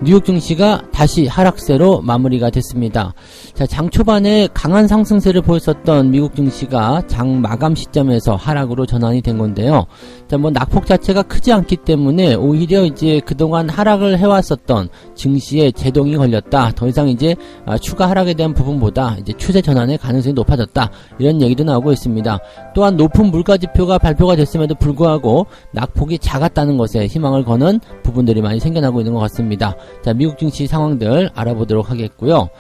뉴욕 증시가 다시 하락세로 마무리가 됐습니다. 자, 장 초반에 강한 상승세를 보였었던 미국 증시가 장 마감 시점에서 하락으로 전환이 된 건데요. 자, 낙폭 자체가 크지 않기 때문에 오히려 이제 그동안 하락을 해왔었던 증시에 제동이 걸렸다. 더 이상 이제 추가 하락에 대한 부분보다 이제 추세 전환의 가능성이 높아졌다. 이런 얘기도 나오고 있습니다. 또한 높은 물가지표가 발표가 됐음에도 불구하고 낙폭이 작았다는 것에 희망을 거는 부분들이 많이 생겨나고 있는 것 같습니다. 자, 미국 증시 상황들 알아보도록 하겠고요.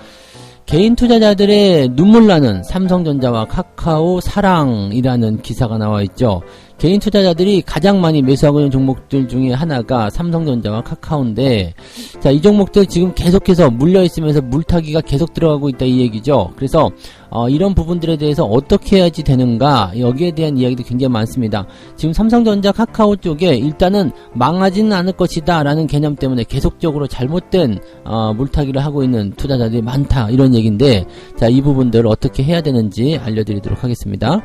개인 투자자들의 눈물나는 삼성전자와 카카오 사랑이라는 기사가 나와 있죠. 개인 투자자들이 가장 많이 매수하고 있는 종목들 중에 하나가 삼성전자와 카카오인데, 자, 이 종목들 지금 계속해서 물려있으면서 물타기가 계속 들어가고 있다 이 얘기죠. 그래서 이런 부분들에 대해서 어떻게 해야지 되는가, 여기에 대한 이야기도 굉장히 많습니다. 지금 삼성전자 카카오 쪽에 일단은 망하지는 않을 것이다 라는 개념 때문에 계속적으로 잘못된 물타기를 하고 있는 투자자들이 많다, 이런 얘기인데, 자, 이 부분들을 어떻게 해야 되는지 알려드리도록 하겠습니다.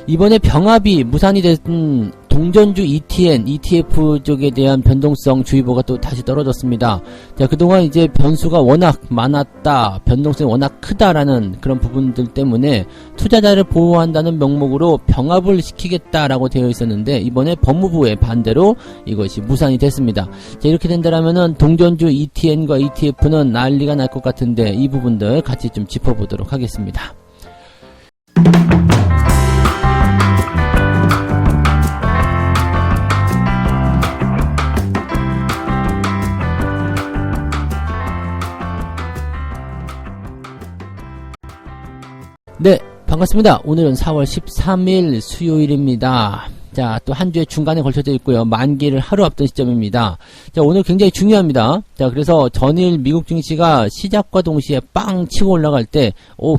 이번에 병합이 무산이 된 동전주 ETN, ETF 쪽에 대한 변동성 주의보가 또 다시 떨어졌습니다. 자, 그동안 이제 변수가 워낙 많았다, 변동성이 워낙 크다라는 그런 부분들 때문에 투자자를 보호한다는 명목으로 병합을 시키겠다라고 되어 있었는데, 이번에 법무부의 반대로 이것이 무산이 됐습니다. 자, 이렇게 된다라면은 동전주 ETN과 ETF는 난리가 날 것 같은데, 이 부분들 같이 좀 짚어보도록 하겠습니다. 네, 반갑습니다. 오늘은 4월 13일 수요일입니다. 자, 또 한 주의 중간에 걸쳐져 있고요. 만기를 하루 앞둔 시점입니다. 자, 오늘 굉장히 중요합니다. 자, 그래서 전일 미국 증시가 시작과 동시에 빵 치고 올라갈 때,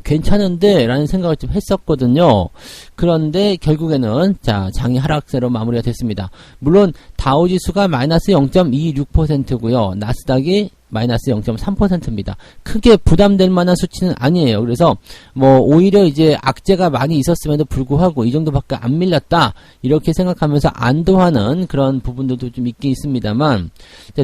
괜찮은데? 라는 생각을 좀 했었거든요. 그런데 결국에는, 자, 장이 하락세로 마무리가 됐습니다. 물론, 다우지수가 마이너스 0.26%고요. 나스닥이 마이너스 0.3%입니다. 크게 부담될 만한 수치는 아니에요. 그래서 오히려 이제 악재가 많이 있었음에도 불구하고 이 정도밖에 안 밀렸다, 이렇게 생각하면서 안도하는 그런 부분들도 좀 있긴 있습니다만,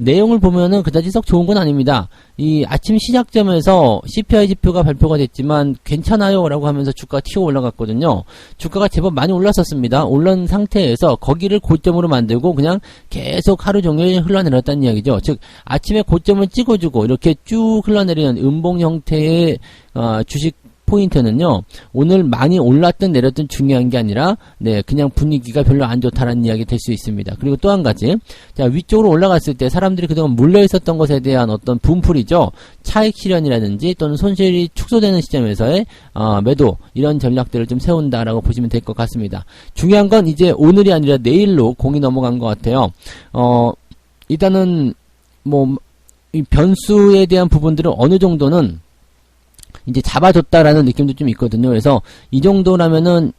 내용을 보면은 그다지 썩 좋은 건 아닙니다. 이 아침 시작점에서 CPI 지표가 발표가 됐지만 괜찮아요 라고 하면서 주가가 튀어 올라갔거든요. 주가가 제법 많이 올랐었습니다. 올른 상태에서 거기를 고점으로 만들고 그냥 계속 하루 종일 흘러내렸다는 이야기죠. 즉, 아침에 고점을 찍어주고 이렇게 쭉 흘러내리는 음봉 형태의 주식 포인트는요, 오늘 많이 올랐든 내렸든 중요한 게 아니라, 그냥 분위기가 별로 안 좋다라는 이야기 될 수 있습니다. 그리고 또 한 가지, 자, 위쪽으로 올라갔을 때 사람들이 그동안 물려 있었던 것에 대한 어떤 분풀이죠. 차익 실현이라든지 또는 손실이 축소되는 시점에서의 매도, 이런 전략들을 좀 세운다라고 보시면 될 것 같습니다. 중요한 건 이제 오늘이 아니라 내일로 공이 넘어간 것 같아요. 일단은 이 변수에 대한 부분들은 어느 정도는 이제 잡아줬다라는 느낌도 좀 있거든요. 그래서 이 정도라면은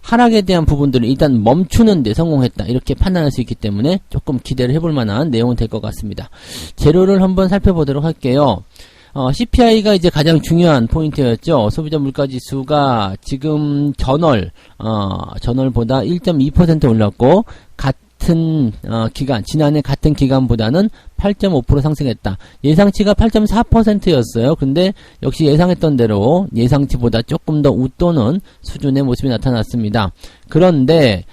하락에 대한 부분들을 일단 멈추는 데 성공했다, 이렇게 판단할 수 있기 때문에 조금 기대를 해볼 만한 내용은 될 것 같습니다. 재료를 한번 살펴보도록 할게요. CPI가 이제 가장 중요한 포인트였죠. 소비자 물가지수가 지금 전월보다 1.2% 올랐고, 같은 기간, 지난해 같은 기간보다는 8.5% 상승했다. 예상치가 8.4%였어요. 근데 역시 예상했던 대로 예상치보다 조금 더 웃도는 수준의 모습이 나타났습니다. 그런데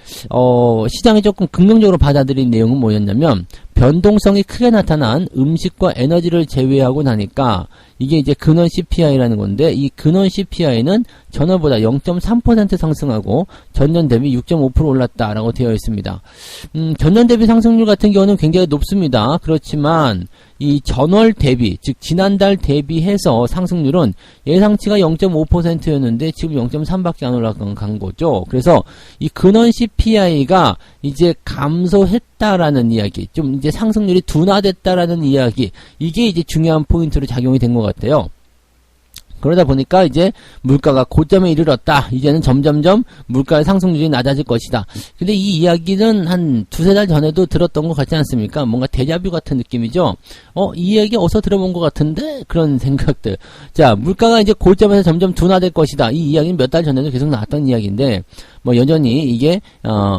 시장이 조금 긍정적으로 받아들인 내용은 뭐였냐면, 변동성이 크게 나타난 음식과 에너지를 제외하고 나니까 이게 이제 근원 CPI라는 건데, 이 근원 CPI는 전월보다 0.3% 상승하고 전년 대비 6.5% 올랐다라고 되어 있습니다. 전년 대비 상승률 같은 경우는 굉장히 높습니다. 그렇지만 이 전월 대비, 즉 지난달 대비해서 상승률은 예상치가 0.5%였는데 지금 0.3밖에 안 올라간 거죠. 그래서 이 근원 CPI가 이제 감소했다라는 이야기, 좀 이제 상승률이 둔화됐다라는 이야기, 이게 이제 중요한 포인트로 작용이 된 것 같아요. 그러다 보니까 이제 물가가 고점에 이르렀다. 이제는 점점점 물가의 상승률이 낮아질 것이다. 근데 이 이야기는 한 두세 달 전에도 들었던 것 같지 않습니까? 뭔가 데자뷰 같은 느낌이죠? 이 이야기 어디서 들어본 것 같은데? 그런 생각들. 자, 물가가 이제 고점에서 점점 둔화될 것이다. 이 이야기는 몇 달 전에도 계속 나왔던 이야기인데, 뭐 여전히 이게,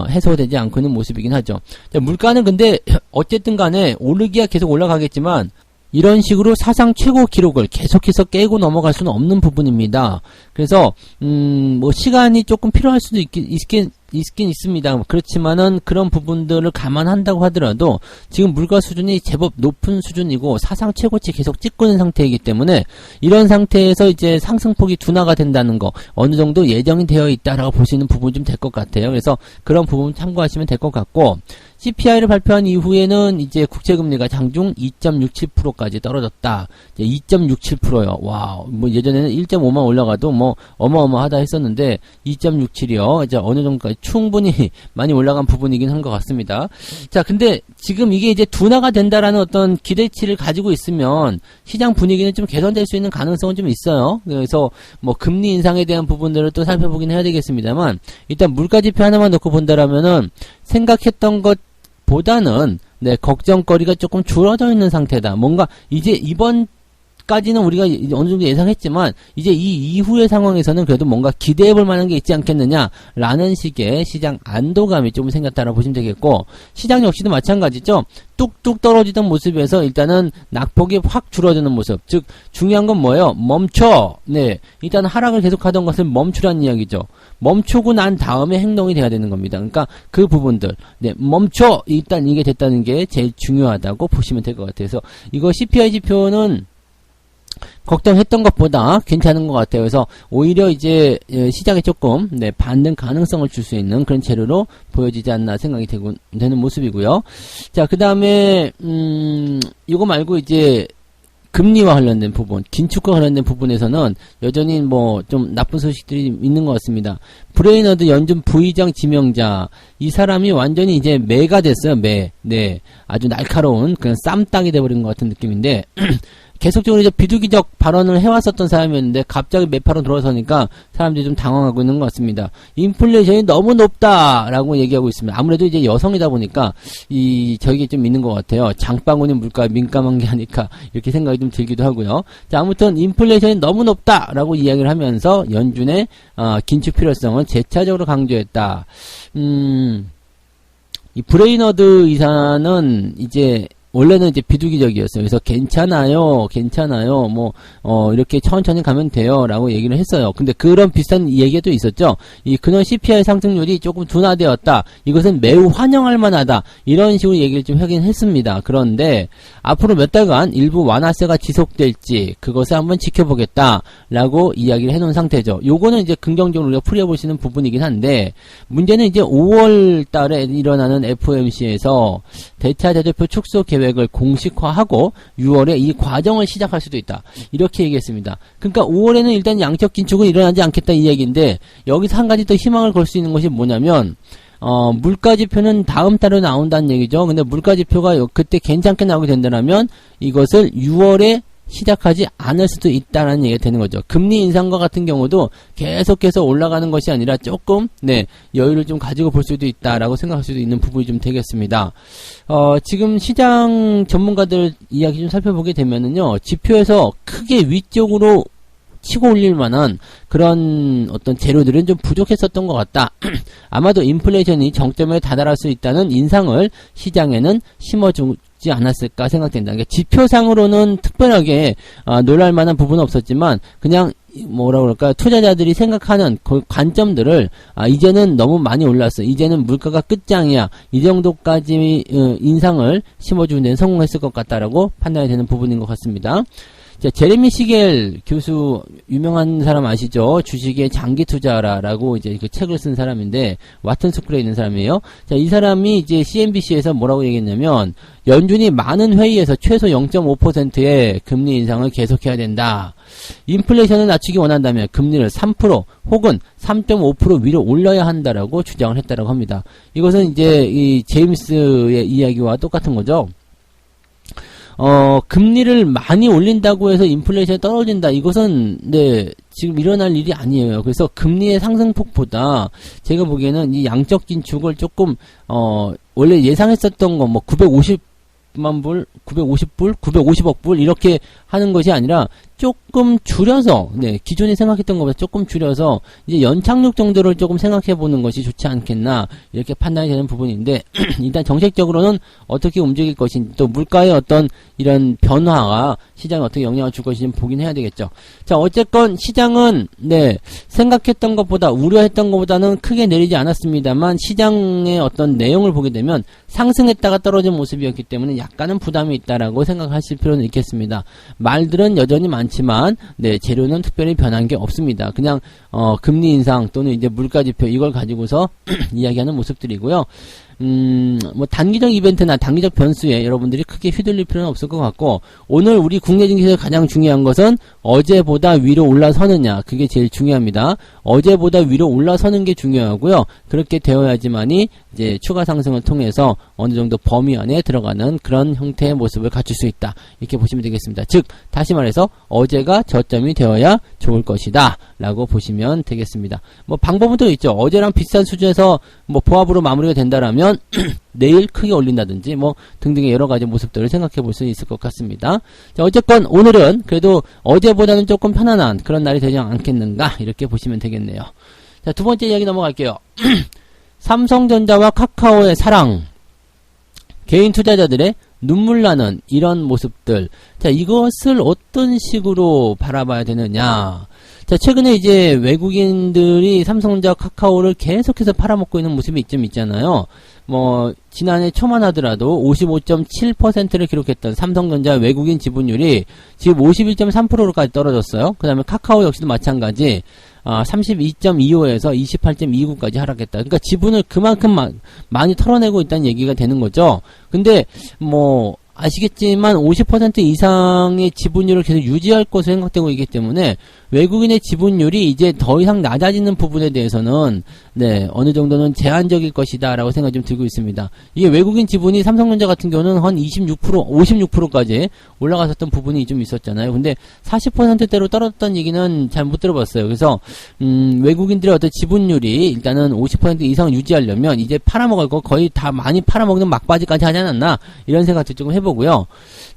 해소되지 않고 있는 모습이긴 하죠. 자, 물가는 근데 어쨌든 간에 오르기야 계속 올라가겠지만, 이런 식으로 사상 최고 기록을 계속해서 깨고 넘어갈 수는 없는 부분입니다. 그래서 뭐 시간이 조금 필요할 수도 있긴 있습니다. 그렇지만은 그런 부분들을 감안한다고 하더라도 지금 물가 수준이 제법 높은 수준이고 사상 최고치 계속 찍고 있는 상태이기 때문에 이런 상태에서 이제 상승폭이 둔화가 된다는 거 어느 정도 예정이 되어 있다라고 볼 수 있는 부분이 좀 될 것 같아요. 그래서 그런 부분 참고하시면 될 것 같고, CPI를 발표한 이후에는 이제 국채금리가 장중 2.67%까지 떨어졌다. 이제 2.67%요. 와, 뭐 예전에는 1.5만 올라가도 뭐 어마어마하다 했었는데 2.67이요. 이제 어느 정도까지 충분히 많이 올라간 부분이긴 한 것 같습니다. 자, 근데 지금 이게 이제 둔화가 된다라는 어떤 기대치를 가지고 있으면 시장 분위기는 좀 개선될 수 있는 가능성은 좀 있어요. 그래서 뭐 금리 인상에 대한 부분들을 또 살펴보긴 해야 되겠습니다만, 일단 물가 지표 하나만 놓고 본다라면은 생각했던 것 보다는 네, 걱정거리가 조금 줄어져 있는 상태다. 뭔가 이제 이번까지는 우리가 어느 정도 예상했지만 이제 이 이후의 상황에서는 그래도 뭔가 기대해볼 만한 게 있지 않겠느냐라는 식의 시장 안도감이 좀 생겼다라고 보시면 되겠고, 시장 역시도 마찬가지죠. 뚝뚝 떨어지던 모습에서 일단은 낙폭이 확 줄어드는 모습. 즉 중요한 건 뭐예요? 멈춰. 네, 일단 하락을 계속하던 것을 멈추라는 이야기죠. 멈추고 난 다음에 행동이 돼야 되는 겁니다. 그러니까 그 부분들, 네, 멈춰. 일단 이게 됐다는 게 제일 중요하다고 보시면 될 것 같아요. 그래서 이거 CPI 지표는 걱정했던 것보다 괜찮은 것 같아요. 그래서 오히려 이제 시장에 조금 네, 반등 가능성을 줄 수 있는 그런 재료로 보여지지 않나 생각이 되는 모습이고요. 자, 그 다음에 이거 말고 이제 금리와 관련된 부분, 긴축과 관련된 부분에서는 여전히 뭐 좀 나쁜 소식들이 있는 것 같습니다. 브레이너드 연준 부의장 지명자, 이 사람이 완전히 이제 매가 됐어요. 매. 네, 아주 날카로운 그런 쌈땅이 돼버린 것 같은 느낌인데 계속적으로 이제 비둘기적 발언을 해왔었던 사람이었는데 갑자기 매파로 들어서니까 사람들이 좀 당황하고 있는 것 같습니다. 인플레이션이 너무 높다라고 얘기하고 있습니다. 아무래도 이제 여성이다 보니까 저게 좀 있는 것 같아요. 장바구니 물가에 민감한 게 아닐까 이렇게 생각이 좀 들기도 하고요. 자, 아무튼 인플레이션이 너무 높다라고 이야기를 하면서 연준의 긴축 필요성을 재차적으로 강조했다. 이 브레이너드 이사는 이제 원래는 이제 비둘기적이었어요. 그래서 괜찮아요, 뭐, 이렇게 천천히 가면 돼요, 라고 얘기를 했어요. 근데 그런 비슷한 얘기도 있었죠. 이 근원 CPI 상승률이 조금 둔화되었다. 이것은 매우 환영할 만하다. 이런 식으로 얘기를 좀 하긴 했습니다. 그런데 앞으로 몇 달간 일부 완화세가 지속될지 그것을 한번 지켜보겠다. 라고 이야기를 해놓은 상태죠. 요거는 이제 긍정적으로 우리가 풀어보시는 부분이긴 한데, 문제는 이제 5월 달에 일어나는 FOMC에서 대차 대조표 축소 계획을 공식화하고 6월에 이 과정을 시작할 수도 있다. 이렇게 얘기했습니다. 그러니까 5월에는 일단 양적 긴축은 일어나지 않겠다 이 얘기인데, 여기서 한 가지 더 희망을 걸 수 있는 것이 뭐냐면 물가지표는 다음 달에 나온다는 얘기죠. 근데 물가지표가 그때 괜찮게 나오게 된다면 이것을 6월에 시작하지 않을 수도 있다는 얘기가 되는 거죠. 금리 인상과 같은 경우도 계속해서 올라가는 것이 아니라 조금 네, 여유를 좀 가지고 볼 수도 있다라고 생각할 수도 있는 부분이 좀 되겠습니다. 지금 시장 전문가들 이야기 좀 살펴보게 되면은요, 지표에서 크게 위쪽으로 치고 올릴 만한 그런 어떤 재료들은 좀 부족했었던 것 같다. 아마도 인플레이션이 정점에 다다를 수 있다는 인상을 시장에는 심어주지 않았을까 생각된다. 그러니까 지표상으로는 특별하게 놀랄 만한 부분은 없었지만 그냥 뭐라 그럴까, 투자자들이 생각하는 그 관점들을 이제는 너무 많이 올랐어, 이제는 물가가 끝장이야, 이 정도까지 인상을 심어주는 데는 성공했을 것 같다라고 판단이 되는 부분인 것 같습니다. 자, 제레미 시겔 교수, 유명한 사람 아시죠? 주식의 장기 투자라라고 이제 그 책을 쓴 사람인데, 와튼 스쿨에 있는 사람이에요. 자, 이 사람이 이제 CNBC에서 뭐라고 얘기했냐면, 연준이 많은 회의에서 최소 0.5%의 금리 인상을 계속해야 된다. 인플레이션을 낮추기 원한다면 금리를 3% 혹은 3.5% 위로 올려야 한다라고 주장을 했다라고 합니다. 이것은 이제 이 제임스의 이야기와 똑같은 거죠. 금리를 많이 올린다고 해서 인플레이션이 떨어진다. 이것은, 네, 지금 일어날 일이 아니에요. 그래서 금리의 상승폭보다 제가 보기에는 이 양적 긴축을 조금, 원래 예상했었던 거, 뭐, 950만 불, 950불, 950억 불, 이렇게 하는 것이 아니라, 조금 줄여서, 네, 기존에 생각했던 것보다 조금 줄여서, 이제 연착륙 정도를 조금 생각해 보는 것이 좋지 않겠나, 이렇게 판단이 되는 부분인데, 일단 정책적으로는 어떻게 움직일 것인지, 또 물가의 어떤 이런 변화가 시장에 어떻게 영향을 줄 것인지 보긴 해야 되겠죠. 자, 어쨌건 시장은, 네, 생각했던 것보다, 우려했던 것보다는 크게 내리지 않았습니다만, 시장의 어떤 내용을 보게 되면 상승했다가 떨어진 모습이었기 때문에 약간은 부담이 있다라고 생각하실 필요는 있겠습니다. 말들은 여전히 많지만, 네, 재료는 특별히 변한 게 없습니다. 그냥, 금리 인상 또는 이제 물가지표 이걸 가지고서 이야기하는 모습들이고요. 뭐 단기적 이벤트나 단기적 변수에 여러분들이 크게 휘둘릴 필요는 없을 것 같고, 오늘 우리 국내 증시에서 가장 중요한 것은 어제보다 위로 올라서느냐, 그게 제일 중요합니다. 어제보다 위로 올라서는 게 중요하고요. 그렇게 되어야지만이 이제 추가 상승을 통해서 어느 정도 범위 안에 들어가는 그런 형태의 모습을 갖출 수 있다, 이렇게 보시면 되겠습니다. 즉 다시 말해서 어제가 저점이 되어야 좋을 것이다 라고 보시면 되겠습니다. 뭐 방법은 또 있죠. 어제랑 비슷한 수준에서 뭐 보합으로 마무리가 된다라면 내일 크게 올린다든지 뭐 등등의 여러 가지 모습들을 생각해 볼 수 있을 것 같습니다. 자, 어쨌건 오늘은 그래도 어제보다는 조금 편안한 그런 날이 되지 않겠는가, 이렇게 보시면 되겠네요. 자, 두 번째 이야기 넘어갈게요. 삼성전자와 카카오의 사랑, 개인 투자자들의 눈물 나는 이런 모습들. 자, 이것을 어떤 식으로 바라봐야 되느냐. 자, 최근에 이제 외국인들이 삼성전자, 카카오를 계속해서 팔아먹고 있는 모습이 좀 있잖아요. 뭐 지난해 초만 하더라도 55.7%를 기록했던 삼성전자 외국인 지분율이 지금 51.3%까지 떨어졌어요. 그 다음에 카카오 역시도 마찬가지, 32.25에서 28.29까지 하락했다. 그러니까 지분을 그만큼 많이 털어내고 있다는 얘기가 되는 거죠. 근데 뭐 아시겠지만 50% 이상의 지분율을 계속 유지할 것으로 생각되고 있기 때문에 외국인의 지분율이 이제 더 이상 낮아지는 부분에 대해서는, 네, 어느 정도는 제한적일 것이다 라고 생각이 좀 들고 있습니다. 이게 외국인 지분이 삼성전자 같은 경우는 한 26%, 56%까지 올라갔었던 부분이 좀 있었잖아요. 근데 40%대로 떨어졌다는 얘기는 잘 못 들어봤어요. 그래서 외국인들의 어떤 지분율이 일단은 50% 이상 유지하려면 이제 팔아먹을 거 거의 다 많이 팔아먹는 막바지까지 하지 않았나, 이런 생각도 조금 해보고요.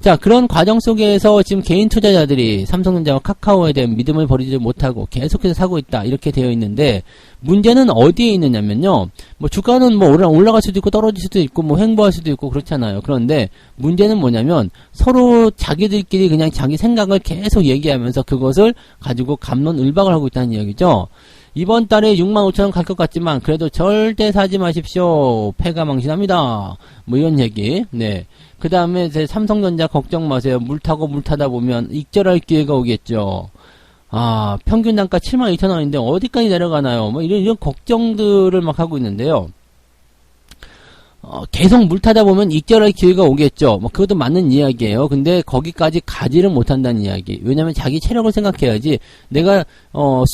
자, 그런 과정 속에서 지금 개인 투자자들이 삼성전자와 카카오에 대한 믿음을 버리지 못하고 계속해서 사고 있다, 이렇게 되어 있는데, 문제는 어디에 있느냐면요, 뭐 주가는 뭐 올라갈 수도 있고 떨어질 수도 있고 뭐 횡보할 수도 있고 그렇잖아요. 그런데 문제는 뭐냐면 서로 자기들끼리 그냥 자기 생각을 계속 얘기하면서 그것을 가지고 갑론을박을 하고 있다는 이야기죠. 이번 달에 65,000원 갈 것 같지만 그래도 절대 사지 마십시오, 패가 망신합니다, 뭐 이런 얘기. 네. 그 다음에 삼성전자 걱정 마세요, 물 타다 보면 익절할 기회가 오겠죠. 평균 단가 72,000원인데 어디까지 내려가나요? 뭐 이런 걱정들을 막 하고 있는데요. 계속 물 타다 보면 익절할 기회가 오겠죠. 뭐 그것도 맞는 이야기예요. 근데 거기까지 가지를 못한다는 이야기. 왜냐면 자기 체력을 생각해야지. 내가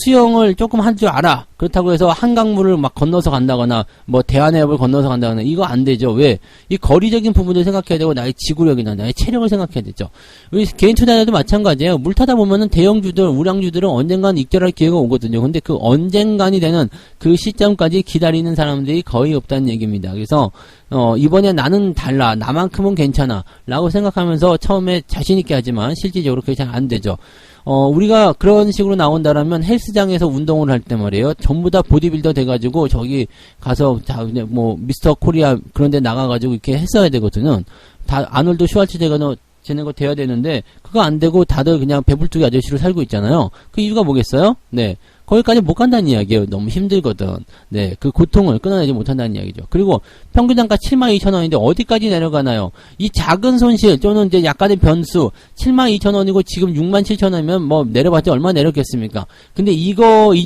수영을 조금 할 줄 알아, 그렇다고 해서 한강물을 막 건너서 간다거나 뭐 대한해협을 건너서 간다거나 이거 안 되죠. 왜? 이 거리적인 부분을 생각해야 되고 나의 지구력이나 나의 체력을 생각해야 되죠. 우리 개인 투자자도 마찬가지예요. 물 타다 보면은 대형주들, 우량주들은 언젠간 익절할 기회가 오거든요. 근데 그 언젠간이 되는 그 시점까지 기다리는 사람들이 거의 없다는 얘기입니다. 그래서 이번에 나는 달라, 나만큼은 괜찮아 라고 생각하면서 처음에 자신있게 하지만 실질적으로 그게 잘 안 되죠. 우리가 그런 식으로 나온다라면 헬스장에서 운동을 할 때 말이에요, 전부 다 보디빌더 돼가지고 저기 가서 뭐 미스터 코리아 그런 데 나가가지고 이렇게 했어야 되거든요. 다 아놀드 슈왈츠제거 쟤네가 돼야 되는데 그거 안 되고 다들 그냥 배불뚝이 아저씨로 살고 있잖아요. 그 이유가 뭐겠어요? 네, 거기까지 못 간다는 이야기예요. 너무 힘들거든. 네, 그 고통을 끊어내지 못한다는 이야기죠. 그리고 평균 단가 72,000원인데 어디까지 내려가나요? 이 작은 손실 또는 이제 약간의 변수 72,000원이고 지금 67,000원이면 뭐 내려봤자 얼마 내렸겠습니까? 근데 이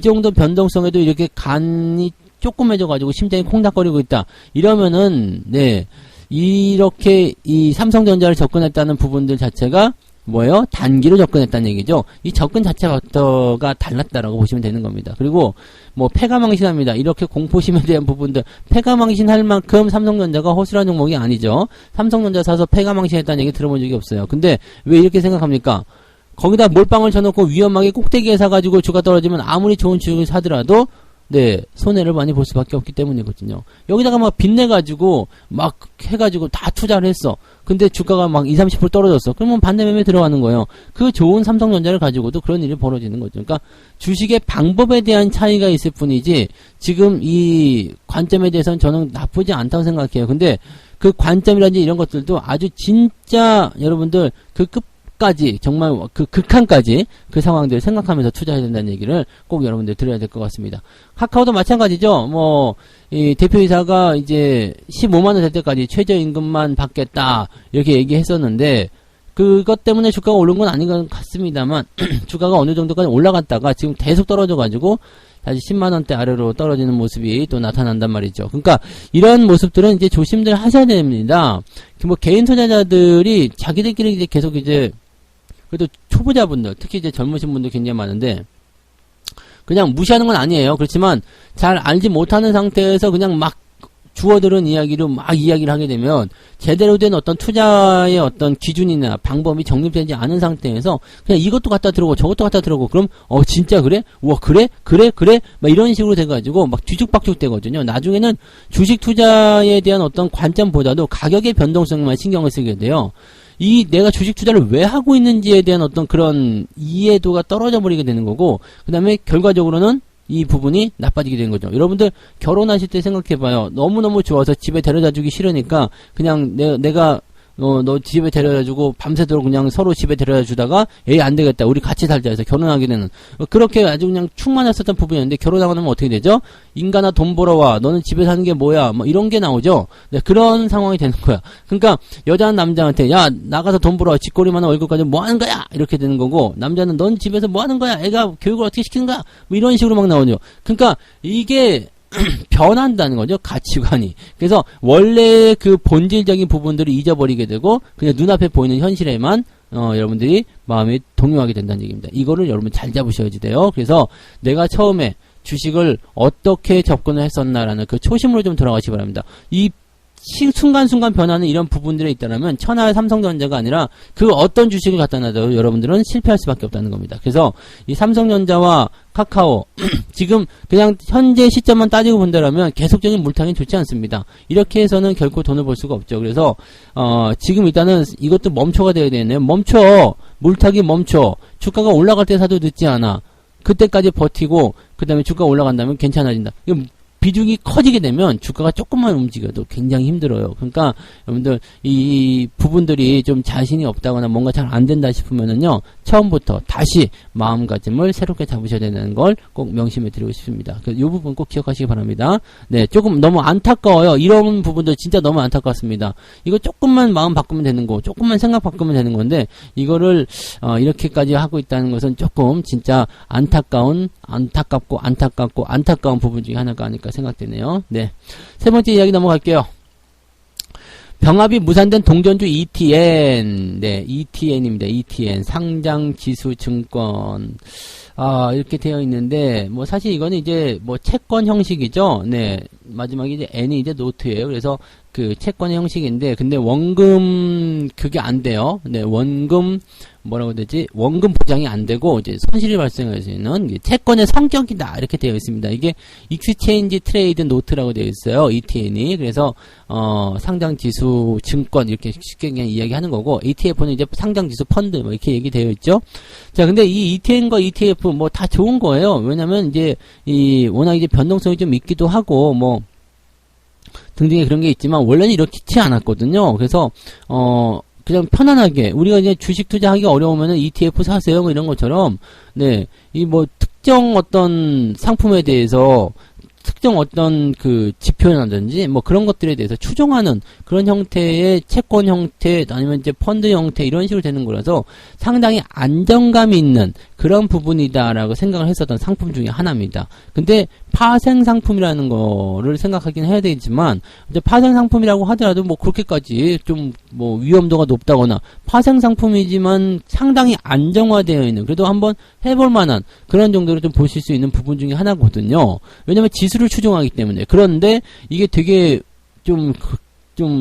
정도 변동성에도 이렇게 간이 조그매져가지고 심장이 콩닥거리고 있다, 이러면은, 네, 이렇게 이 삼성전자를 접근했다는 부분들 자체가 뭐예요? 단기로 접근했다는 얘기죠. 이 접근 자체가 달랐다라고 보시면 되는 겁니다. 그리고 뭐 패가망신합니다. 이렇게 공포심에 대한 부분들 패가망신할 만큼 삼성전자가 허술한 종목이 아니죠. 삼성전자 사서 패가망신했다는 얘기 들어본 적이 없어요. 근데 왜 이렇게 생각합니까? 거기다 몰빵을 쳐놓고 위험하게 꼭대기에 사가지고 주가 떨어지면 아무리 좋은 주식을 사더라도 네, 손해를 많이 볼 수밖에 없기 때문이거든요. 여기다가 막 빚내가지고, 막 해가지고 다 투자를 했어. 근데 주가가 막 20, 30% 떨어졌어. 그러면 반대매매 들어가는 거예요. 그 좋은 삼성전자를 가지고도 그런 일이 벌어지는 거죠. 그러니까 주식의 방법에 대한 차이가 있을 뿐이지, 지금 이 관점에 대해서는 저는 나쁘지 않다고 생각해요. 근데 그 관점이라든지 이런 것들도 아주 진짜 여러분들 그 끝까지 정말 그 극한까지 그 상황들을 생각하면서 투자해야 된다는 얘기를 꼭 여러분들 들어야 될 것 같습니다. 카카오도 마찬가지죠. 뭐 이 대표이사가 이제 15만 원 될 때까지 최저임금만 받겠다 이렇게 얘기했었는데 그것 때문에 주가가 오른 건 아닌 것 같습니다만 주가가 어느 정도까지 올라갔다가 지금 계속 떨어져가지고 다시 10만 원대 아래로 떨어지는 모습이 또 나타난단 말이죠. 그러니까 이런 모습들은 이제 조심들 하셔야 됩니다. 뭐 개인 투자자들이 자기들끼리 이제 계속 이제 그래도 초보자분들, 특히 이제 젊으신 분들 굉장히 많은데, 그냥 무시하는 건 아니에요. 그렇지만, 잘 알지 못하는 상태에서 그냥 막 주워들은 이야기로 막 이야기를 하게 되면, 제대로 된 어떤 투자의 어떤 기준이나 방법이 정립되지 않은 상태에서, 그냥 이것도 갖다 들어오고 저것도 갖다 들어오고, 그럼, 진짜 그래? 우와, 그래? 막 이런 식으로 돼가지고, 막 뒤죽박죽 되거든요. 나중에는 주식 투자에 대한 어떤 관점보다도 가격의 변동성만 신경을 쓰게 돼요. 내가 주식 투자를 왜 하고 있는지에 대한 어떤 그런 이해도가 떨어져 버리게 되는 거고, 그 다음에 결과적으로는 이 부분이 나빠지게 되는 거죠. 여러분들 결혼하실 때 생각해봐요. 너무너무 좋아서 집에 데려다 주기 싫으니까 그냥 내가 너 집에 데려다주고 밤새도록 그냥 서로 집에 데려다주다가 에이 안되겠다 우리 같이 살자 해서 결혼하게 되는 그렇게 아주 그냥 충만했었던 부분이었는데 결혼하고 나면 어떻게 되죠? 인간아 돈 벌어와 너는 집에 사는 게 뭐야 뭐 이런 게 나오죠. 네, 그런 상황이 되는 거야. 그러니까 여자는 남자한테 야 나가서 돈 벌어 쥐꼬리만한 월급 가지고 뭐 하는 거야 이렇게 되는 거고 남자는 넌 집에서 뭐 하는 거야 애가 교육을 어떻게 시키는 거야 뭐 이런 식으로 막 나오죠. 그러니까 이게 변한다는 거죠. 가치관이. 그래서 원래 그 본질적인 부분들을 잊어버리게 되고 그냥 눈앞에 보이는 현실에만 여러분들이 마음이 동요하게 된다는 얘기입니다. 이거를 여러분 잘 잡으셔야지 돼요. 그래서 내가 처음에 주식을 어떻게 접근을 했었나라는 그 초심으로 좀 돌아가시기 바랍니다. 이 순간순간 변하는 이런 부분들에 있다면 천하의 삼성전자가 아니라 그 어떤 주식을 갖다 놔도 여러분들은 실패할 수밖에 없다는 겁니다. 그래서 이 삼성전자와 카카오 지금 그냥 현재 시점만 따지고 본다면 계속적인 물타기는 좋지 않습니다. 이렇게 해서는 결코 돈을 벌 수가 없죠. 그래서 지금 일단은 이것도 멈춰가 되어야 되네요. 멈춰. 물타기 멈춰. 주가가 올라갈 때 사도 늦지 않아. 그때까지 버티고 그 다음에 주가가 올라간다면 괜찮아진다. 비중이 커지게 되면 주가가 조금만 움직여도 굉장히 힘들어요. 그러니까 여러분들 이 부분들이 좀 자신이 없다거나 뭔가 잘 안 된다 싶으면은요 처음부터 다시 마음가짐을 새롭게 잡으셔야 되는 걸 꼭 명심해 드리고 싶습니다. 이 부분 꼭 기억하시기 바랍니다. 네, 조금 너무 안타까워요. 이런 부분들 진짜 너무 안타깝습니다. 이거 조금만 마음 바꾸면 되는 거, 조금만 생각 바꾸면 되는 건데 이거를 이렇게까지 하고 있다는 것은 조금 진짜 안타까운 부분 중에 하나가 아닐까 생각되네요. 네. 세 번째 이야기 넘어갈게요. 병합이 무산된 동전주 ETN. 네, ETN입니다. ETN. 상장지수증권. 이렇게 되어 있는데, 뭐, 사실 이거는 이제, 뭐, 채권 형식이죠. 네. 마지막에 이제 N이 이제 노트예요. 그래서 그 채권의 형식인데, 근데 원금, 그게 안 돼요. 네, 원금, 뭐라고 해야 되지? 원금 보장이 안 되고, 이제 손실이 발생할 수 있는 채권의 성격이다. 이렇게 되어 있습니다. 이게 익스체인지 트레이드 노트라고 되어 있어요. ETN이. 그래서, 상장지수 증권, 이렇게 쉽게 그냥 이야기하는 거고, ETF는 이제 상장지수 펀드, 뭐, 이렇게 얘기되어 있죠. 자, 근데 이 ETN과 ETF, 뭐, 다 좋은 거예요. 왜냐면 이제, 워낙 이제 변동성이 좀 있기도 하고, 뭐, 등등의 그런 게 있지만, 원래는 이렇지 않았거든요. 그래서, 그냥 편안하게 우리가 이제 주식 투자하기 어려우면은 ETF 사세요 뭐 이런 것처럼 네 이 뭐 특정 어떤 상품에 대해서 특정 어떤 그 지표라든지 뭐 그런 것들에 대해서 추종하는 그런 형태의 채권 형태 아니면 이제 펀드 형태 이런 식으로 되는 거라서 상당히 안정감이 있는 그런 부분이다라고 생각을 했었던 상품 중에 하나입니다. 근데 파생 상품이라는 거를 생각하긴 해야 되겠지만, 이제 파생 상품이라고 하더라도 뭐 그렇게까지 좀 뭐 위험도가 높다거나, 파생 상품이지만 상당히 안정화되어 있는, 그래도 한번 해볼 만한 그런 정도로 좀 보실 수 있는 부분 중에 하나거든요. 왜냐면 지수를 추종하기 때문에. 그런데 이게 되게 좀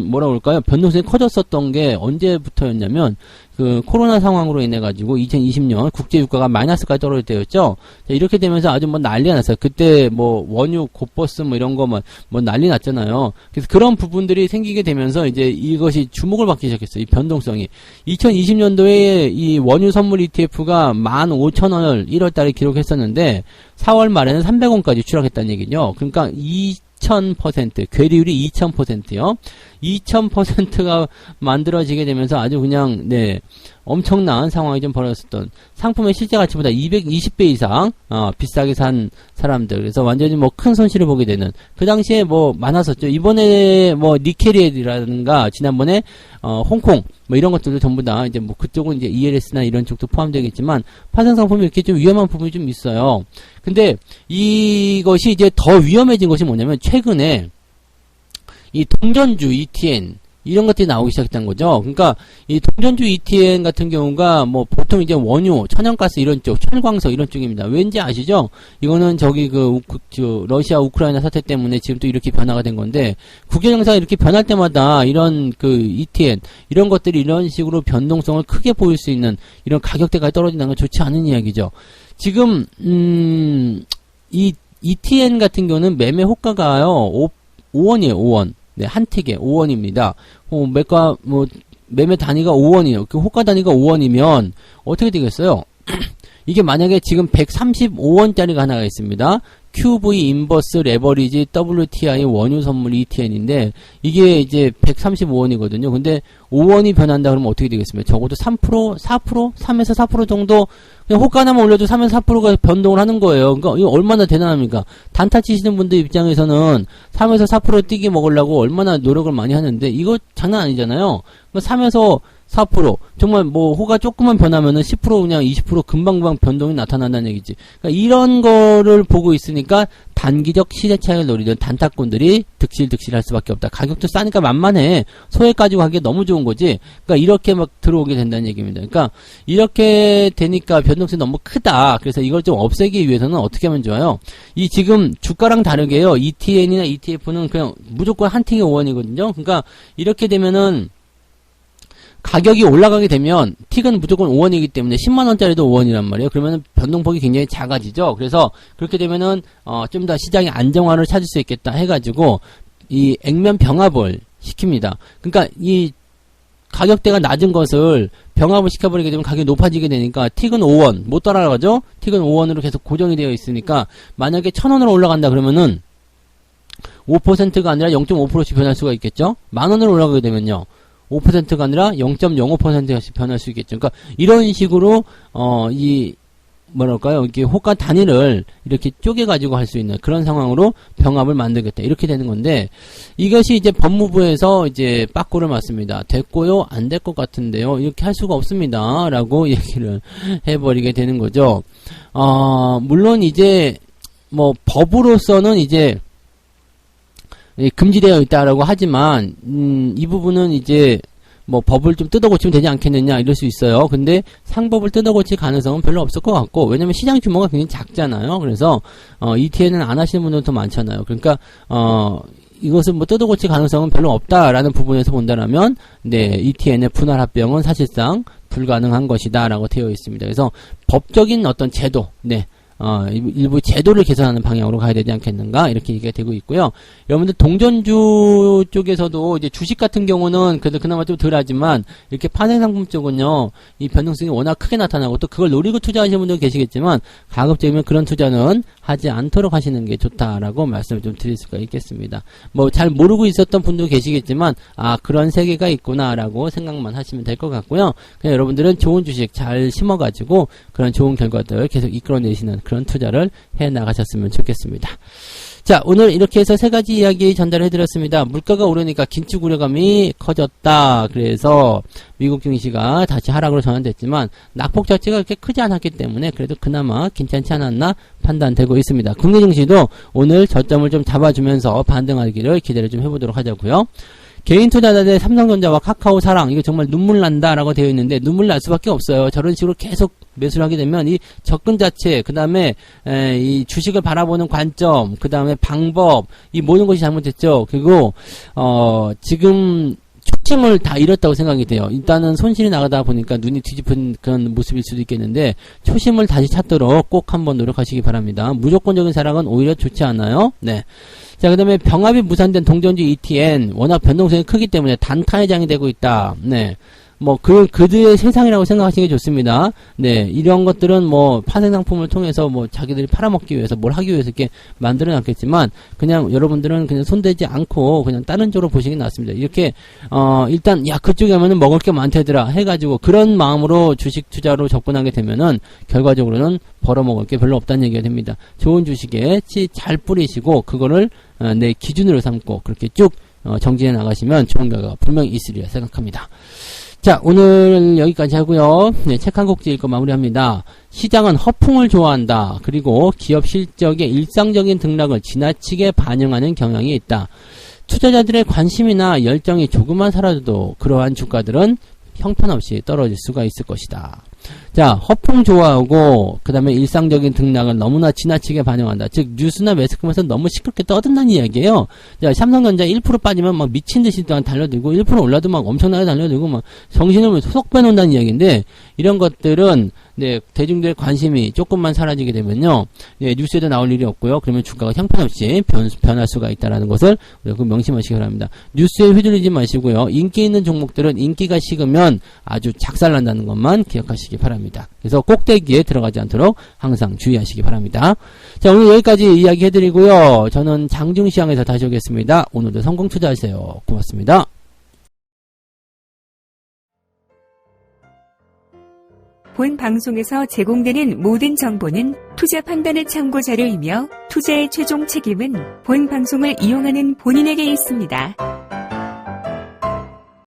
뭐라 그럴까요? 변동성이 커졌었던 게 언제부터였냐면, 그 코로나 상황으로 인해 가지고 2020년 국제 유가가 마이너스까지 떨어질 때였죠. 자, 이렇게 되면서 아주 뭐 난리가 났어요. 그때 뭐 원유 곧버스 뭐 이런 거 뭐 난리 났잖아요. 그래서 그런 부분들이 생기게 되면서 이제 이것이 주목을 받기 시작했어요. 이 변동성이. 2020년도에 이 원유 선물 ETF가 15,000원을 1월 달에 기록했었는데 4월 말에는 300원까지 추락했다는 얘기죠. 그러니까 2000%, 괴리율이 2000%요. 2000%가 만들어지게 되면서 아주 그냥, 네, 엄청난 상황이 좀 벌어졌던, 상품의 실제 가치보다 220배 이상, 비싸게 산 사람들. 그래서 완전히 뭐 큰 손실을 보게 되는, 그 당시에 뭐 많았었죠. 이번에 뭐 니켈이라든가, 지난번에, 홍콩, 뭐 이런 것들도 전부 다 이제 뭐 그쪽은 이제 ELS나 이런 쪽도 포함되겠지만, 파생 상품이 이렇게 좀 위험한 부분이 좀 있어요. 근데 이것이 이제 더 위험해진 것이 뭐냐면, 최근에, 이 동전주 ETN 이런 것들이 나오기 시작했다는 거죠. 그러니까 이 동전주 ETN 같은 경우가 뭐 보통 이제 원유, 천연가스 이런 쪽, 철광석 이런 쪽입니다. 왠지 아시죠? 이거는 저기 러시아 우크라이나 사태 때문에 지금 또 이렇게 변화가 된 건데, 국제 정상이 이렇게 변할 때마다 이런 그 ETN 이런 것들이 이런 식으로 변동성을 크게 보일 수 있는 이런 가격대가 떨어진다는 건 좋지 않은 이야기죠. 지금 이 ETN 같은 경우는 매매 호가가요 5원이에요. 5원. 네, 한 틱에 5원입니다. 매매 단위가 5원이에요. 그 호가 단위가 5원이면 어떻게 되겠어요? 이게 만약에 지금 135원짜리가 하나가 있습니다. QV 인버스 레버리지 WTI 원유 선물 ETN인데 이게 이제 135원이거든요. 근데 5원이 변한다 그러면 어떻게 되겠습니까? 적어도 3%, 4%, 3에서 4% 정도 그냥 호가나만 올려도 3에서 4%가 변동을 하는 거예요. 그러니까 이거 얼마나 대단합니까? 단타 치시는 분들 입장에서는 3에서 4% 뛰기 먹으려고 얼마나 노력을 많이 하는데 이거 장난 아니잖아요. 3에서 4% 정말 뭐 호가 조금만 변하면은 10% 그냥 20% 금방금방 변동이 나타난다는 얘기지. 그러니까 이런 거를 보고 있으니까 단기적 시세 차익을 노리던 단타꾼들이 득실할 수밖에 없다. 가격도 싸니까 만만해. 소액 가지고 하기 너무 좋은 거지. 그러니까 이렇게 막 들어오게 된다는 얘기입니다. 그러니까 이렇게 되니까 변동성이 너무 크다. 그래서 이걸 좀 없애기 위해서는 어떻게 하면 좋아요? 이 지금 주가랑 다르게요. ETN이나 ETF는 그냥 무조건 한 틱에 5원이거든요. 그러니까 이렇게 되면은 가격이 올라가게 되면 틱은 무조건 5원이기 때문에 10만원짜리도 5원이란 말이에요. 그러면 변동폭이 굉장히 작아지죠. 그래서 그렇게 되면은 좀 더 시장의 안정화를 찾을 수 있겠다 해가지고 이 액면 병합을 시킵니다. 그러니까 이 가격대가 낮은 것을 병합을 시켜버리게 되면 가격이 높아지게 되니까 틱은 5원 못 따라가죠. 틱은 5원으로 계속 고정이 되어 있으니까 만약에 1000원으로 올라간다 그러면은 5%가 아니라 0.5%씩 변할 수가 있겠죠. 만원으로 올라가게 되면요 5%가 아니라 0.05%씩 변할 수 있겠죠. 그러니까 이런 식으로 이게 호가 단위를 이렇게 쪼개가지고 할 수 있는 그런 상황으로 병합을 만들겠다. 이렇게 되는 건데 이것이 이제 법무부에서 이제 빠꾸를 맞습니다. 됐고요, 안 될 것 같은데요. 이렇게 할 수가 없습니다. 라고 얘기를 해버리게 되는 거죠. 물론 이제 뭐 법으로서는 이제 금지되어 있다라고 하지만 이 부분은 이제 뭐 법을 좀 뜯어고치면 되지 않겠느냐 이럴 수 있어요. 근데 상법을 뜯어고칠 가능성은 별로 없을 것 같고, 왜냐면 시장 규모가 굉장히 작잖아요. 그래서 ETN은 안 하시는 분들도 많잖아요. 그러니까 이것을 뭐 뜯어고칠 가능성은 별로 없다라는 부분에서 본다라면 네, ETN의 분할 합병은 사실상 불가능한 것이다라고 되어 있습니다. 그래서 법적인 어떤 제도, 네. 일부 제도를 개선하는 방향으로 가야 되지 않겠는가 이렇게 얘기가 되고 있고요. 여러분들 동전주 쪽에서도 이제 주식 같은 경우는 그래도 그나마 좀 덜하지만 이렇게 파생상품 쪽은요 이 변동성이 워낙 크게 나타나고 또 그걸 노리고 투자하시는 분도 계시겠지만 가급적이면 그런 투자는 하지 않도록 하시는 게 좋다라고 말씀을 좀 드릴 수가 있겠습니다. 뭐 잘 모르고 있었던 분도 계시겠지만 그런 세계가 있구나라고 생각만 하시면 될 것 같고요. 그냥 여러분들은 좋은 주식 잘 심어가지고 그런 좋은 결과들 계속 이끌어내시는 그런 투자를 해 나가셨으면 좋겠습니다. 자, 오늘 이렇게 해서 세 가지 이야기 전달해 드렸습니다. 물가가 오르니까 긴축 우려감이 커졌다. 그래서 미국 증시가 다시 하락으로 전환됐지만 낙폭 자체가 그렇게 크지 않았기 때문에 그래도 그나마 괜찮지 않았나 판단되고 있습니다. 국내 증시도 오늘 저점을 좀 잡아주면서 반등하기를 기대를 좀 해보도록 하자고요. 개인 투자자들의 삼성전자와 카카오 사랑, 이거 정말 눈물 난다라고 되어 있는데 눈물 날 수밖에 없어요. 저런 식으로 계속 매수를 하게 되면 이 접근 자체, 그 다음에 이 주식을 바라보는 관점, 그 다음에 방법, 이 모든 것이 잘못됐죠. 그리고 지금 초심을 다 잃었다고 생각이 돼요. 일단은 손실이 나가다 보니까 눈이 뒤집힌 그런 모습일 수도 있겠는데 초심을 다시 찾도록 꼭 한번 노력하시기 바랍니다. 무조건적인 사랑은 오히려 좋지 않아요. 네. 자, 그 다음에 병합이 무산된 동전주 ETN 워낙 변동성이 크기 때문에 단타 해장이 되고 있다. 네. 뭐 그들의 세상이라고 생각하시는 게 좋습니다. 네, 이런 것들은 뭐 파생 상품을 통해서 뭐 자기들이 팔아먹기 위해서 뭘 하기 위해서 이렇게 만들어 놨겠지만 그냥 여러분들은 그냥 손대지 않고 그냥 다른 쪽으로 보시는 게 낫습니다. 이렇게 일단 야 그쪽에 하면은 먹을 게 많대더라 해가지고 그런 마음으로 주식 투자로 접근하게 되면은 결과적으로는 벌어먹을 게 별로 없다는 얘기가 됩니다. 좋은 주식에 치 잘 뿌리시고 그거를 내 기준으로 삼고 그렇게 쭉 정진해 나가시면 좋은 결과가 분명히 있으리라 생각합니다. 자, 오늘 여기까지 하고요. 네, 책 한 곡지 읽고 마무리합니다. 시장은 허풍을 좋아한다. 그리고 기업 실적의 일상적인 등락을 지나치게 반영하는 경향이 있다. 투자자들의 관심이나 열정이 조금만 사라져도 그러한 주가들은 형편없이 떨어질 수가 있을 것이다. 자, 허풍 좋아하고 그 다음에 일상적인 등락을 너무나 지나치게 반영한다. 즉 뉴스나 매스컴에서 너무 시끄럽게 떠든다는 이야기예요. 자, 삼성전자 1% 빠지면 막 미친듯이 달려들고 1% 올라도 막 엄청나게 달려들고 막 정신을 속 빼놓는다는 이야기인데 이런 것들은 네, 대중들의 관심이 조금만 사라지게 되면요, 네, 뉴스에도 나올 일이 없고요. 그러면 주가가 형편없이 변할 수가 있다는 것을 우리가 명심하시기 바랍니다. 뉴스에 휘둘리지 마시고요. 인기 있는 종목들은 인기가 식으면 아주 작살난다는 것만 기억하시기 바랍니다. 그래서 꼭대기에 들어가지 않도록 항상 주의하시기 바랍니다. 자, 오늘 여기까지 이야기 해드리고요. 저는 장중시장에서 다시 오겠습니다. 오늘도 성공 투자하세요. 고맙습니다. 본 방송에서 제공되는 모든 정보는 투자 판단의 참고 자료이며 투자의 최종 책임은 본 방송을 이용하는 본인에게 있습니다.